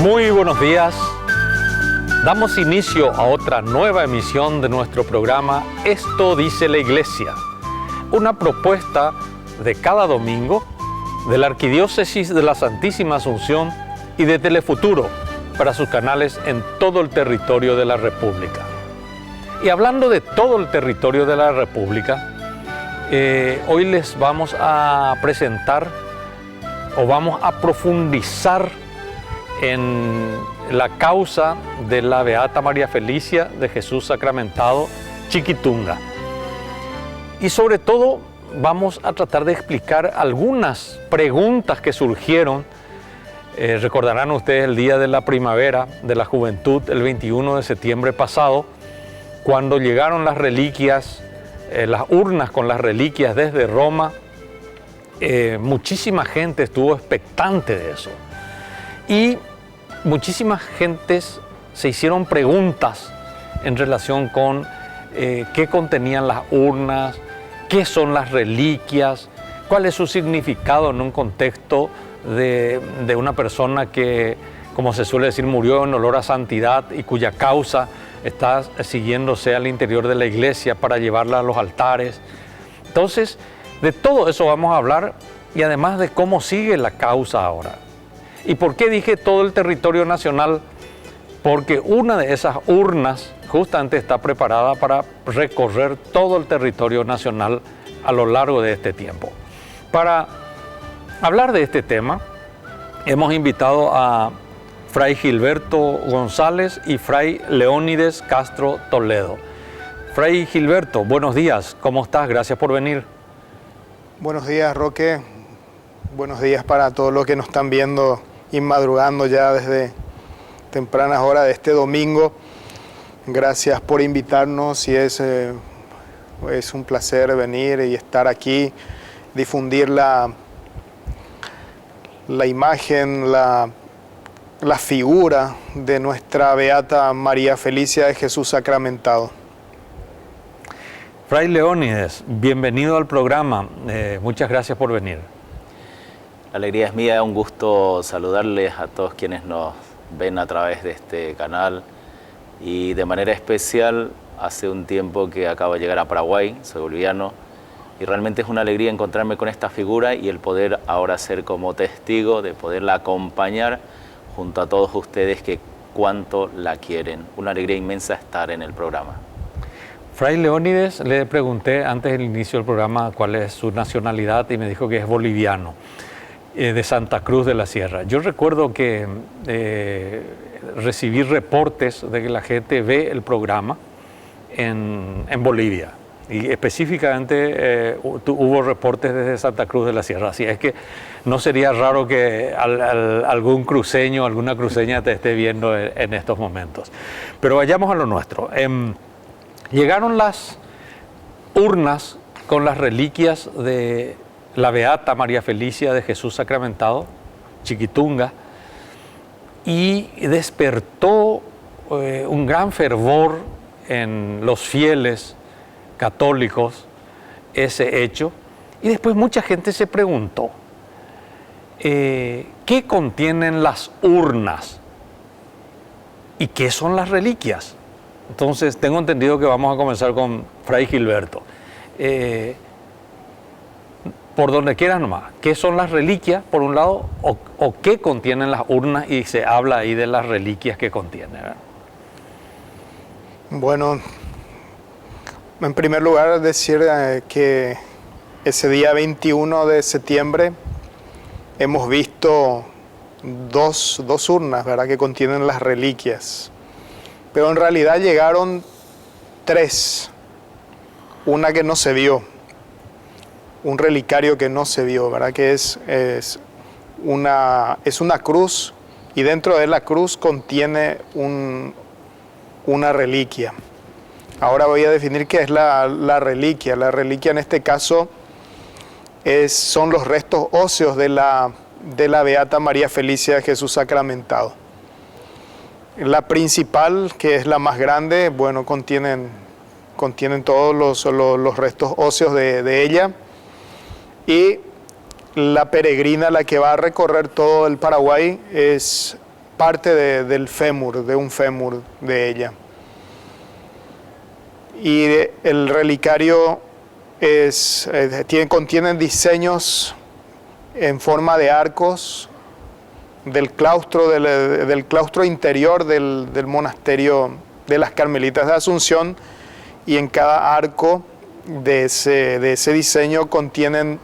Muy buenos días. Damos inicio a otra nueva emisión de nuestro programa Esto dice la Iglesia, una propuesta de cada domingo de la Arquidiócesis de la Santísima Asunción y de Telefuturo para sus canales en todo el territorio de la República. Y hablando de todo el territorio de la República, hoy les vamos a presentar o vamos a profundizar en la causa de la Beata María Felicia de Jesús Sacramentado Chiquitunga. Y sobre todo vamos a tratar de explicar algunas preguntas que surgieron. Recordarán ustedes el día de la primavera de la juventud, el 21 de septiembre pasado, cuando llegaron las reliquias, las urnas con las reliquias desde Roma. Muchísima gente estuvo expectante de eso. Y muchísimas gentes se hicieron preguntas en relación con qué contenían las urnas, qué son las reliquias, cuál es su significado en un contexto de una persona que, como se suele decir, murió en olor a santidad y cuya causa está siguiéndose al interior de la iglesia para llevarla a los altares. Entonces, de todo eso vamos a hablar y además de cómo sigue la causa ahora. ¿Y por qué dije todo el territorio nacional? Porque una de esas urnas justamente está preparada para recorrer todo el territorio nacional a lo largo de este tiempo. Para hablar de este tema, hemos invitado a Fray Gilberto González y Fray Leónides Castro Toledo. Fray Gilberto, buenos días, ¿cómo estás? Gracias por venir. Buenos días, Roque. Buenos días para todos los que nos están viendo y madrugando ya desde tempranas horas de este domingo. Gracias por invitarnos y es un placer venir y estar aquí, difundir la imagen, la figura de nuestra Beata María Felicia de Jesús Sacramentado. Fray Leónides, bienvenido al programa. Muchas gracias por venir. La alegría es mía, un gusto saludarles a todos quienes nos ven a través de este canal y de manera especial hace un tiempo que acabo de llegar a Paraguay, soy boliviano y realmente es una alegría encontrarme con esta figura y el poder ahora ser como testigo de poderla acompañar junto a todos ustedes que cuánto la quieren. Una alegría inmensa estar en el programa. Fray Leónides, le pregunté antes del inicio del programa cuál es su nacionalidad y me dijo que es boliviano. De Santa Cruz de la Sierra. Yo recuerdo que recibí reportes de que la gente ve el programa en Bolivia y específicamente hubo reportes desde Santa Cruz de la Sierra, así es que no sería raro que algún cruceño, alguna cruceña te esté viendo en estos momentos. Pero vayamos a lo nuestro. Llegaron las urnas con las reliquias de la Beata María Felicia de Jesús Sacramentado, Chiquitunga, y despertó un gran fervor en los fieles católicos ese hecho, y después mucha gente se preguntó, ¿qué contienen las urnas? ¿Y qué son las reliquias? Entonces tengo entendido que vamos a comenzar con Fray Gilberto. Por donde quieras nomás, ¿qué son las reliquias por un lado o qué contienen las urnas? Y se habla ahí de las reliquias que contienen, ¿verdad? Bueno, en primer lugar decir que ese día 21 de septiembre hemos visto dos urnas, ¿verdad?, que contienen las reliquias, pero en realidad llegaron tres, una que no se vio, un relicario que no se vio, ¿verdad?, que es una cruz y dentro de la cruz contiene una reliquia. Ahora voy a definir qué es la reliquia. La reliquia en este caso son los restos óseos de la Beata María Felicia de Jesús Sacramentado. La principal, que es la más grande, bueno, contienen todos los restos óseos de ella. Y la peregrina, la que va a recorrer todo el Paraguay, es parte del fémur, de un fémur de ella. Y el relicario contiene diseños en forma de arcos del claustro interior del monasterio de las Carmelitas de Asunción, y en cada arco de ese diseño contienen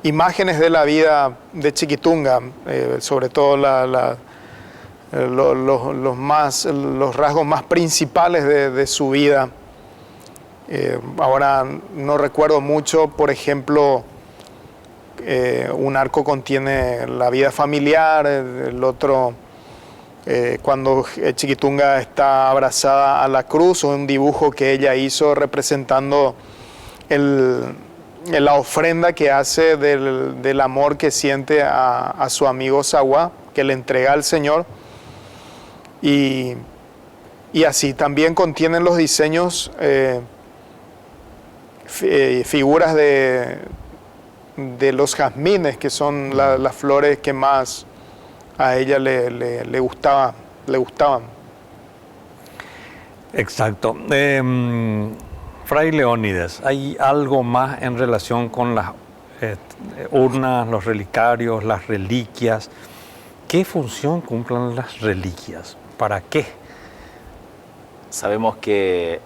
imágenes de la vida de Chiquitunga, sobre todo los rasgos más principales de su vida. Ahora no recuerdo mucho, por ejemplo, un arco contiene la vida familiar, el otro cuando Chiquitunga está abrazada a la cruz, un dibujo que ella hizo representando la ofrenda que hace del amor que siente a su amigo Sawa, que le entrega al Señor. Y así también contienen los diseños figuras de los jazmines, que son las flores que más a ella le gustaban. Exacto. Fray Leónides, ¿hay algo más en relación con las urnas, los relicarios, las reliquias? ¿Qué función cumplen las reliquias? ¿Para qué? Sabemos que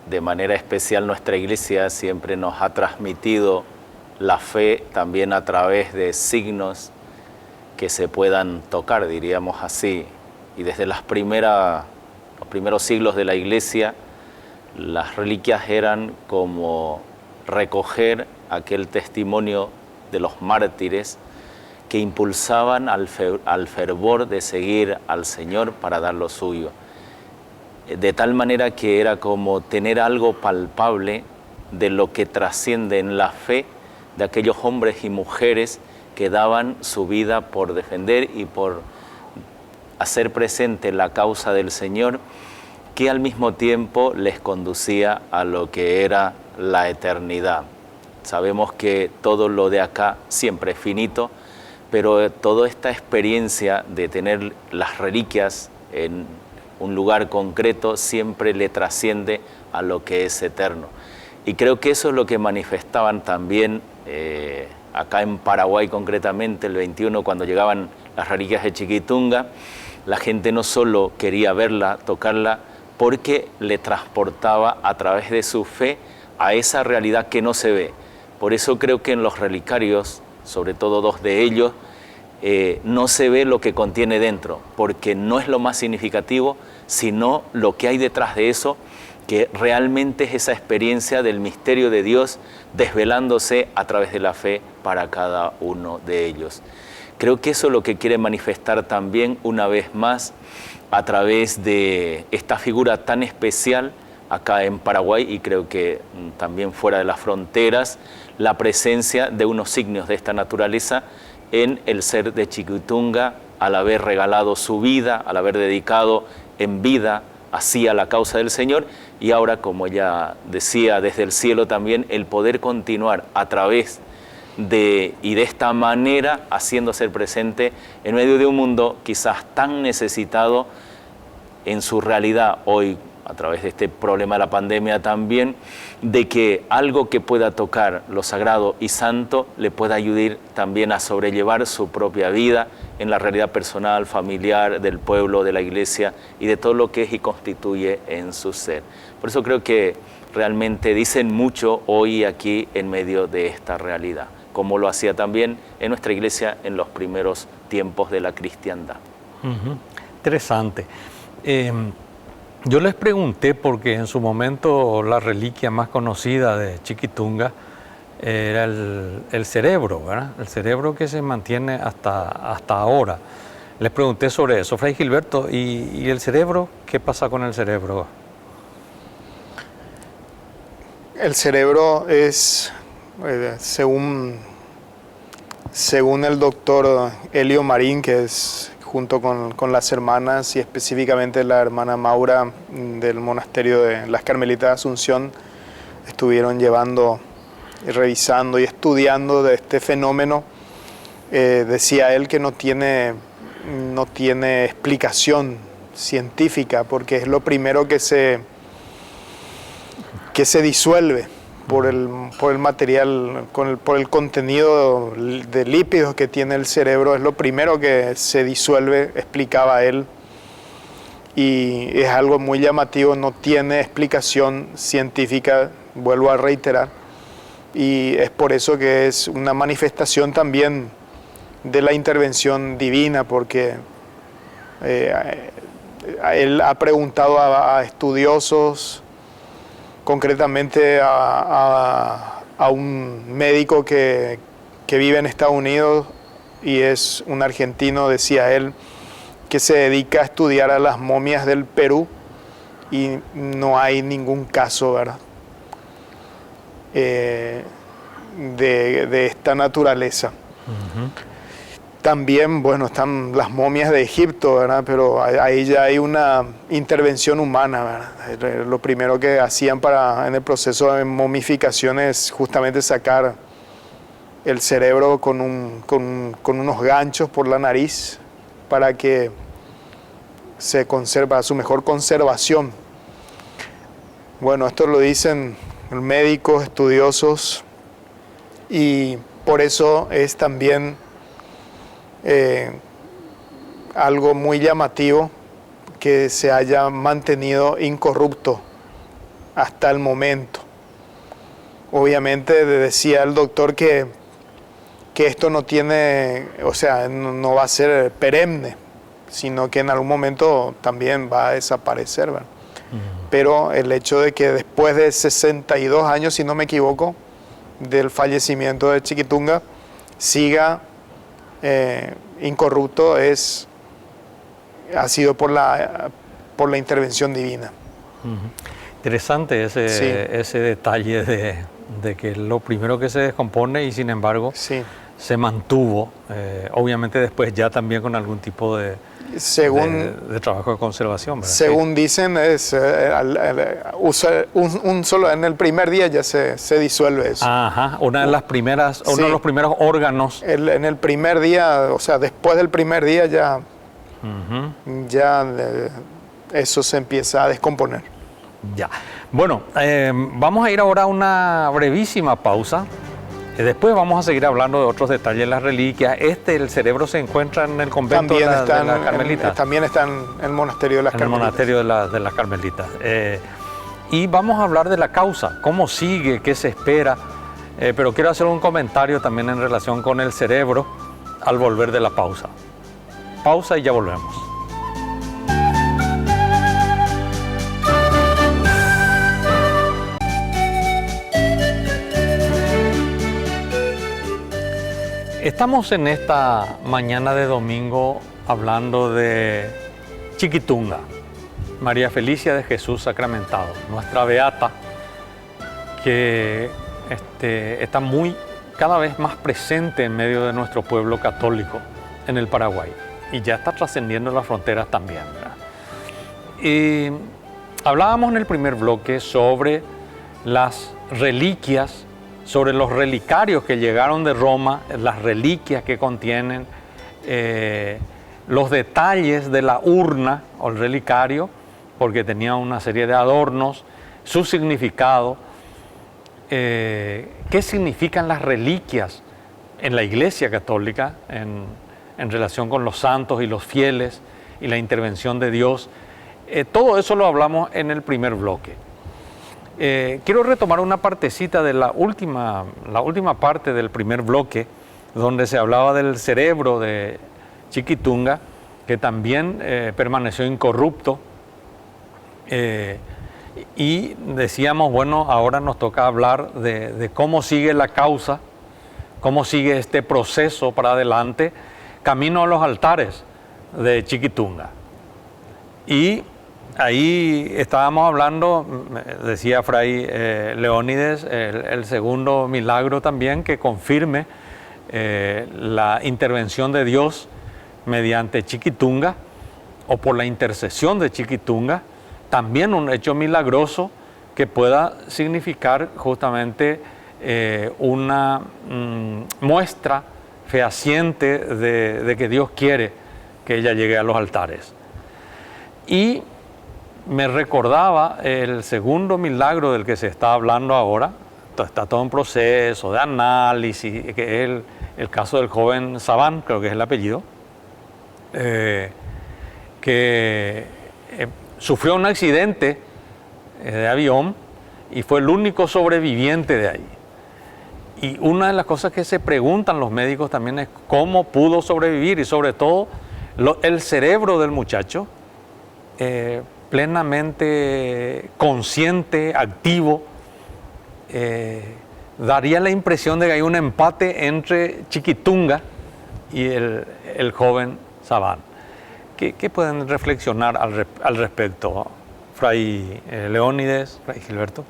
de manera especial nuestra Iglesia siempre nos ha transmitido la fe también a través de signos que se puedan tocar, diríamos así. Y desde los primeros siglos de la Iglesia, las reliquias eran como recoger aquel testimonio de los mártires que impulsaban al fervor de seguir al Señor para dar lo suyo. De tal manera que era como tener algo palpable de lo que trasciende en la fe de aquellos hombres y mujeres que daban su vida por defender y por hacer presente la causa del Señor, que al mismo tiempo les conducía a lo que era la eternidad. Sabemos que todo lo de acá siempre es finito, pero toda esta experiencia de tener las reliquias en un lugar concreto siempre le trasciende a lo que es eterno. Y creo que eso es lo que manifestaban también acá en Paraguay, concretamente el 21, cuando llegaban las reliquias de Chiquitunga. La gente no solo quería verla, tocarla, porque le transportaba a través de su fe a esa realidad que no se ve. Por eso creo que en los relicarios, sobre todo dos de ellos, no se ve lo que contiene dentro, porque no es lo más significativo, sino lo que hay detrás de eso, que realmente es esa experiencia del misterio de Dios desvelándose a través de la fe para cada uno de ellos. Creo que eso es lo que quiere manifestar también una vez más a través de esta figura tan especial acá en Paraguay, y creo que también fuera de las fronteras, la presencia de unos signos de esta naturaleza en el ser de Chiquitunga, al haber regalado su vida, al haber dedicado en vida así a la causa del Señor, y ahora, como ella decía, desde el cielo también, el poder continuar a través de esta manera, haciéndose presente en medio de un mundo quizás tan necesitado en su realidad hoy, a través de este problema de la pandemia también, de que algo que pueda tocar lo sagrado y santo le pueda ayudar también a sobrellevar su propia vida en la realidad personal, familiar, del pueblo, de la iglesia y de todo lo que es y constituye en su ser. Por eso creo que realmente dicen mucho hoy aquí en medio de esta realidad, como lo hacía también en nuestra iglesia en los primeros tiempos de la cristiandad. Interesante. Yo les pregunté porque en su momento la reliquia más conocida de Chiquitunga era el cerebro, ¿verdad? El cerebro que se mantiene hasta ahora. Les pregunté sobre eso. Fray Gilberto, ¿y el cerebro? ¿Qué pasa con el cerebro? El cerebro es, según el doctor Helio Marín, que es junto con las hermanas y específicamente la hermana Maura del monasterio de las Carmelitas de Asunción, estuvieron llevando, revisando y estudiando de este fenómeno. decía él que no tiene explicación científica, porque es lo primero que se disuelve por el material, por el contenido de lípidos que tiene el cerebro, es lo primero que se disuelve, explicaba él. Y es algo muy llamativo, no tiene explicación científica, vuelvo a reiterar, y es por eso que es una manifestación también de la intervención divina, porque él ha preguntado a estudiosos, concretamente a un médico que vive en Estados Unidos y es un argentino, decía él, que se dedica a estudiar a las momias del Perú y no hay ningún caso, ¿verdad? De esta naturaleza. Ujú. También, bueno, están las momias de Egipto, ¿verdad? Pero ahí ya hay una intervención humana, ¿verdad? Lo primero que hacían en el proceso de momificación es justamente sacar el cerebro con unos ganchos por la nariz para que se conserve a su mejor conservación. Bueno, esto lo dicen médicos, estudiosos, y por eso es también algo muy llamativo que se haya mantenido incorrupto hasta el momento. Obviamente decía el doctor que esto no tiene, o sea, no va a ser perenne, sino que en algún momento también va a desaparecer, ¿verdad? Pero el hecho de que después de 62 años, si no me equivoco, del fallecimiento de Chiquitunga, siga incorrupto ha sido por la intervención divina. Interesante Sí. ese detalle de que lo primero que se descompone y sin embargo Sí. se mantuvo, obviamente después ya también con algún tipo de trabajo de conservación, ¿verdad? Según dicen, solo en el primer día ya se disuelve eso. Ajá, uno de los primeros órganos. En el primer día, o sea, después del primer día ya eso se empieza a descomponer. Ya. Bueno, vamos a ir ahora a una brevísima pausa. Después vamos a seguir hablando de otros detalles de las reliquias. El cerebro se encuentra en el convento de las Carmelitas. También está en el monasterio de las Carmelitas. En el monasterio de las Carmelitas. Y vamos a hablar de la causa, cómo sigue, qué se espera. Pero quiero hacer un comentario también en relación con el cerebro al volver de la pausa. Pausa y ya volvemos. Estamos en esta mañana de domingo hablando de Chiquitunga, María Felicia de Jesús Sacramentado, nuestra beata que está cada vez más presente en medio de nuestro pueblo católico en el Paraguay y ya está trascendiendo las fronteras también, ¿verdad? Y hablábamos en el primer bloque sobre las reliquias, sobre los relicarios que llegaron de Roma, las reliquias que contienen, los detalles de la urna o el relicario, porque tenía una serie de adornos, su significado, qué significan las reliquias en la Iglesia Católica en relación con los santos y los fieles y la intervención de Dios. Todo eso lo hablamos en el primer bloque. Quiero retomar una partecita de la última parte del primer bloque, donde se hablaba del cerebro de Chiquitunga, que también permaneció incorrupto. Y decíamos, bueno, ahora nos toca hablar de cómo sigue la causa, cómo sigue este proceso para adelante, camino a los altares de Chiquitunga. Y ahí estábamos hablando, decía Fray Leónides, el segundo milagro también que confirme la intervención de Dios mediante Chiquitunga o por la intercesión de Chiquitunga, también un hecho milagroso que pueda significar justamente una muestra fehaciente de que Dios quiere que ella llegue a los altares. Y me recordaba el segundo milagro del que se está hablando ahora. Está todo en proceso de análisis, que es el caso del joven Sabán, creo que es el apellido, que sufrió un accidente de avión y fue el único sobreviviente de ahí. Y una de las cosas que se preguntan los médicos también es cómo pudo sobrevivir, y sobre todo el cerebro del muchacho, plenamente consciente, activo, daría la impresión de que hay un empate entre Chiquitunga y el joven Sabán. ¿Qué pueden reflexionar al respecto, Fray Leónides, Fray Gilberto?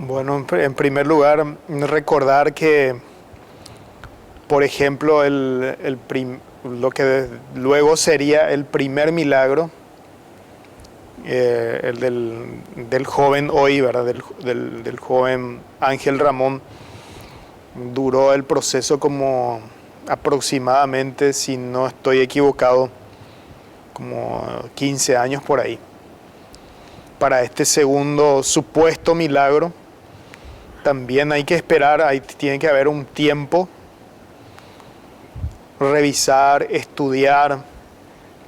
Bueno, en primer lugar, recordar que, por ejemplo, lo que luego sería el primer milagro, el del joven hoy, ¿verdad? Del joven Ángel Ramón, duró el proceso como aproximadamente, si no estoy equivocado, como 15 años por ahí. Para este segundo supuesto milagro, también hay que esperar, tiene que haber un tiempo, revisar, estudiar,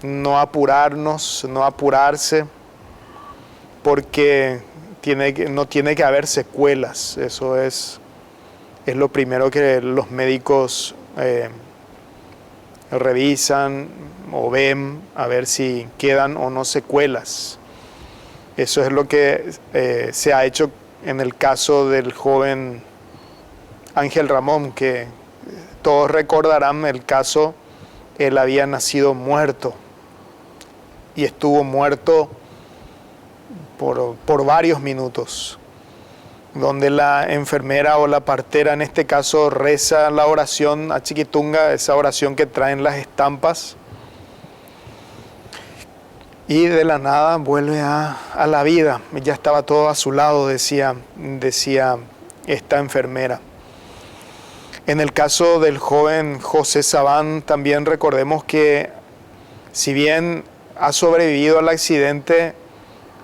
no apurarnos, no apurarse, porque no tiene que haber secuelas. Eso es lo primero que los médicos revisan o ven, a ver si quedan o no secuelas. Eso es lo que se ha hecho en el caso del joven Ángel Ramón, que todos recordarán el caso. Él había nacido muerto y estuvo muerto por varios minutos, donde la enfermera o la partera en este caso reza la oración a Chiquitunga, esa oración que traen las estampas, y de la nada vuelve a la vida. Ya estaba todo a su lado, decía esta enfermera. En el caso del joven José Sabán, también recordemos que si bien ha sobrevivido al accidente,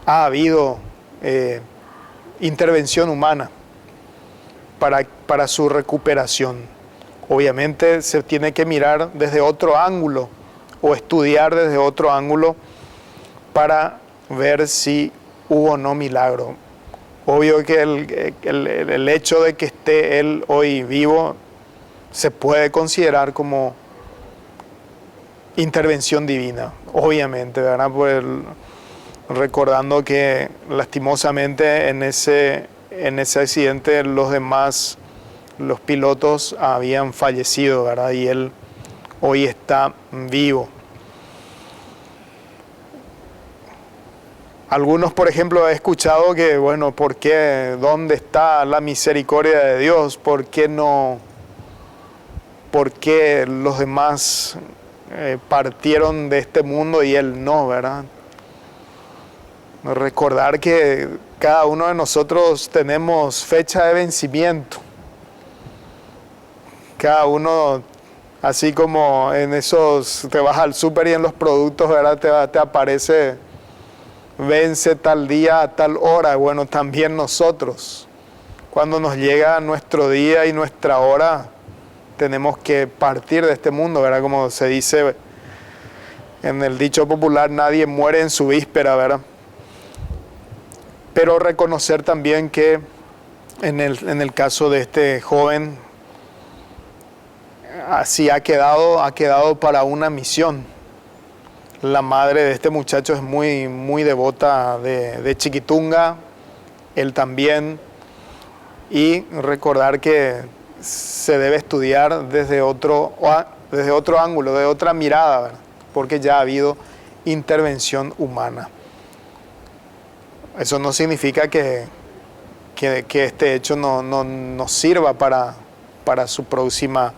ha habido intervención humana para su recuperación. Obviamente se tiene que mirar desde otro ángulo o estudiar desde otro ángulo para ver si hubo o no milagro. Obvio que el hecho de que esté él hoy vivo se puede considerar como intervención divina, obviamente, ¿verdad? Pues recordando que lastimosamente en ese accidente los pilotos habían fallecido, ¿verdad? Y él hoy está vivo. Algunos, por ejemplo, he escuchado que, bueno, ¿por qué? ¿Dónde está la misericordia de Dios? ¿Por qué los demás partieron de este mundo y él no, verdad? Recordar que cada uno de nosotros tenemos fecha de vencimiento. Cada uno, así como en esos, te vas al súper y en los productos, ¿verdad? Te aparece, vence tal día a tal hora. Bueno, también nosotros, cuando nos llega nuestro día y nuestra hora, tenemos que partir de este mundo, ¿verdad? Como se dice en el dicho popular, nadie muere en su víspera, ¿verdad? Pero reconocer también que en el caso de este joven, así ha quedado para una misión. La madre de este muchacho es muy, muy devota de Chiquitunga, él también, y recordar que se debe estudiar desde otro ángulo, de otra mirada, ¿verdad? Porque ya ha habido intervención humana. Eso no significa que este hecho no sirva para su próxima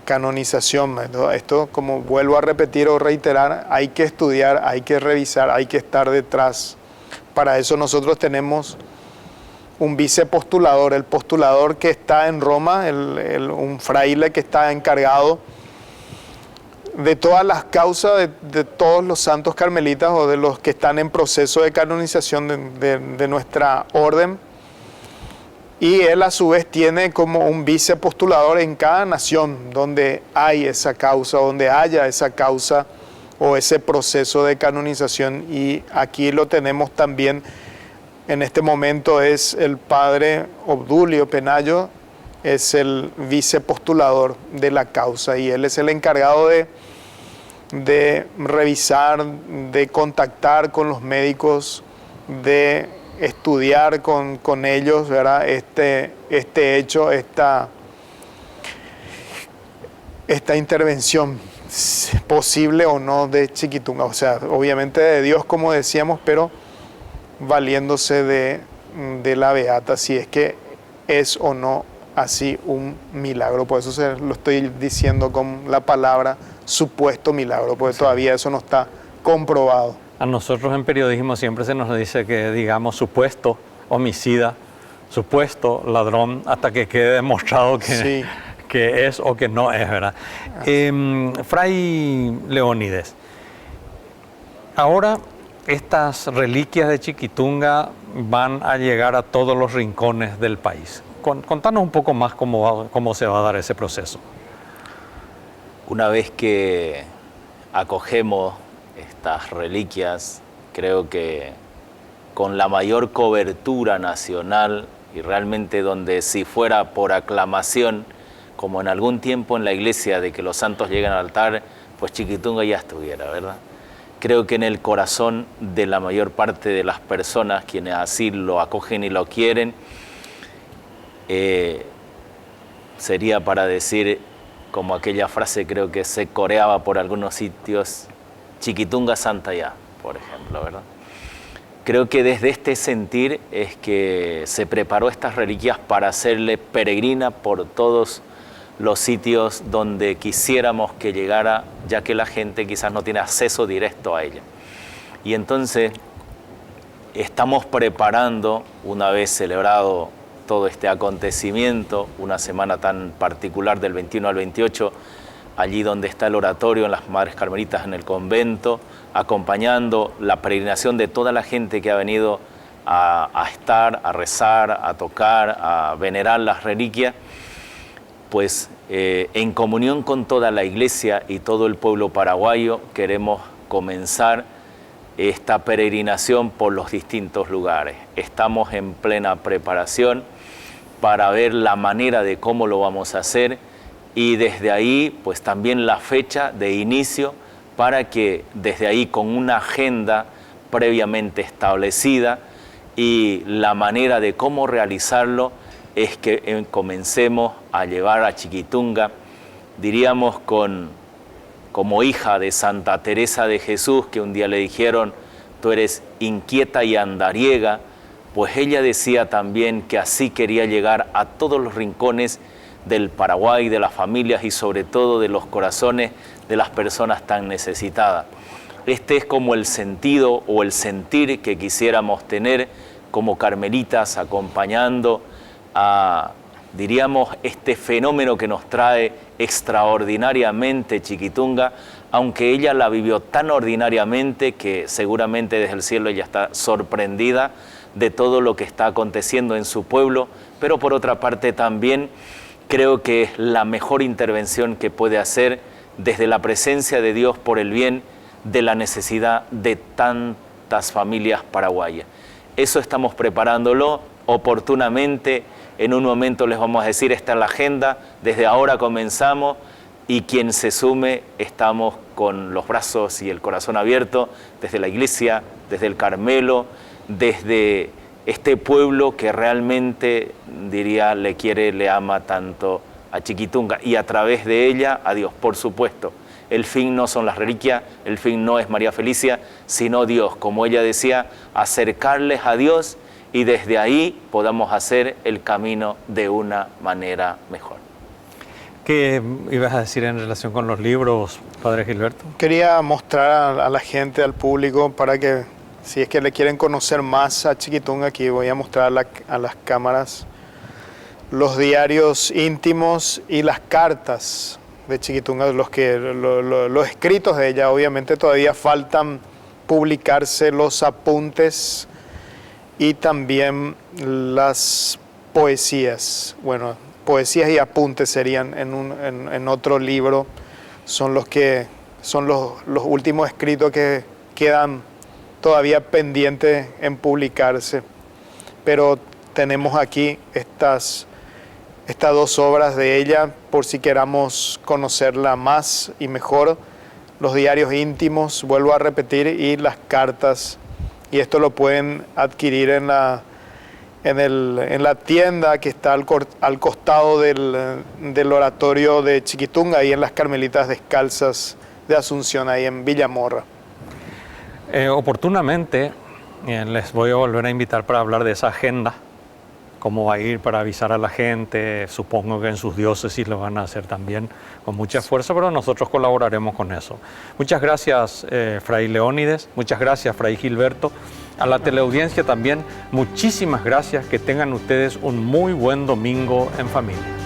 canonización. Esto, como vuelvo a repetir o reiterar, hay que estudiar, hay que revisar, hay que estar detrás. Para eso nosotros tenemos un vicepostulador, el postulador que está en Roma, un fraile que está encargado de todas las causas de todos los santos carmelitas o de los que están en proceso de canonización de nuestra orden. Y él a su vez tiene como un vicepostulador en cada nación donde hay esa causa, donde haya esa causa o ese proceso de canonización. Y aquí lo tenemos también, en este momento es el padre Obdulio Penayo, es el vicepostulador de la causa y él es el encargado de revisar, de contactar con los médicos, de estudiar con ellos, ¿verdad? Este hecho, esta intervención posible o no de Chiquitunga, o sea, obviamente de Dios, como decíamos, pero valiéndose de la beata, si es que es o no así un milagro. Por eso lo estoy diciendo con la palabra supuesto milagro, porque todavía eso no está comprobado. A nosotros en periodismo siempre se nos dice que digamos supuesto homicida, supuesto ladrón, hasta que quede demostrado que, sí, que es o que no es, ¿verdad? Fray Leónides, ahora estas reliquias de Chiquitunga van a llegar a todos los rincones del país. Contanos un poco más cómo se va a dar ese proceso. Una vez que acogemos estas reliquias, creo que con la mayor cobertura nacional y realmente donde si fuera por aclamación, como en algún tiempo en la iglesia de que los santos llegan al altar, pues Chiquitunga ya estuviera, ¿verdad? Creo que en el corazón de la mayor parte de las personas, quienes así lo acogen y lo quieren, sería para decir, como aquella frase creo que se coreaba por algunos sitios, Chiquitunga Santa ya, por ejemplo, ¿verdad? Creo que desde este sentir es que se preparó estas reliquias para hacerle peregrina por todos los sitios donde quisiéramos que llegara, ya que la gente quizás no tiene acceso directo a ella. Y entonces estamos preparando, una vez celebrado todo este acontecimiento, una semana tan particular del 21 al 28, allí donde está el oratorio en las Madres Carmelitas en el convento, acompañando la peregrinación de toda la gente que ha venido a estar, a rezar, a tocar, a venerar las reliquias, pues en comunión con toda la iglesia y todo el pueblo paraguayo queremos comenzar esta peregrinación por los distintos lugares. Estamos en plena preparación para ver la manera de cómo lo vamos a hacer y desde ahí pues también la fecha de inicio para que desde ahí con una agenda previamente establecida y la manera de cómo realizarlo es que comencemos a llevar a Chiquitunga, diríamos como hija de Santa Teresa de Jesús, que un día le dijeron, tú eres inquieta y andariega, pues ella decía también que así quería llegar a todos los rincones del Paraguay, de las familias y sobre todo de los corazones de las personas tan necesitadas. Este es como el sentido o el sentir que quisiéramos tener como carmelitas acompañando a, diríamos, este fenómeno que nos trae extraordinariamente Chiquitunga, aunque ella la vivió tan ordinariamente que seguramente desde el cielo ella está sorprendida de todo lo que está aconteciendo en su pueblo, pero por otra parte también creo que es la mejor intervención que puede hacer desde la presencia de Dios por el bien de la necesidad de tantas familias paraguayas. Eso estamos preparándolo oportunamente. En un momento les vamos a decir, esta es la agenda, desde ahora comenzamos y quien se sume estamos con los brazos y el corazón abierto desde la iglesia, desde el Carmelo, desde este pueblo que realmente, diría, le quiere, le ama tanto a Chiquitunga y a través de ella a Dios, por supuesto. El fin no son las reliquias, el fin no es María Felicia, sino Dios, como ella decía, acercarles a Dios y desde ahí podamos hacer el camino de una manera mejor. ¿Qué ibas a decir en relación con los libros, Padre Gilberto? Quería mostrar a la gente, al público, para que Si es que le quieren conocer más a Chiquitunga, aquí voy a mostrar a las cámaras los diarios íntimos y las cartas de Chiquitunga, los escritos de ella. Obviamente todavía faltan publicarse los apuntes y también las poesías. Bueno, poesías y apuntes serían en otro libro, son los últimos escritos que quedan todavía pendientes en publicarse. Pero tenemos aquí estas dos obras de ella, por si queramos conocerla más y mejor, los diarios íntimos, vuelvo a repetir, y las cartas. Y esto lo pueden adquirir en la tienda que está al costado del oratorio de Chiquitunga, ahí en las Carmelitas Descalzas de Asunción, ahí en Villamorra. Oportunamente les voy a volver a invitar para hablar de esa agenda, cómo va a ir, para avisar a la gente. Supongo que en sus diócesis lo van a hacer también con mucha fuerza, pero nosotros colaboraremos con eso. Muchas gracias, Fray Leónides, muchas gracias, Fray Gilberto. A la teleaudiencia también, muchísimas gracias, que tengan ustedes un muy buen domingo en familia.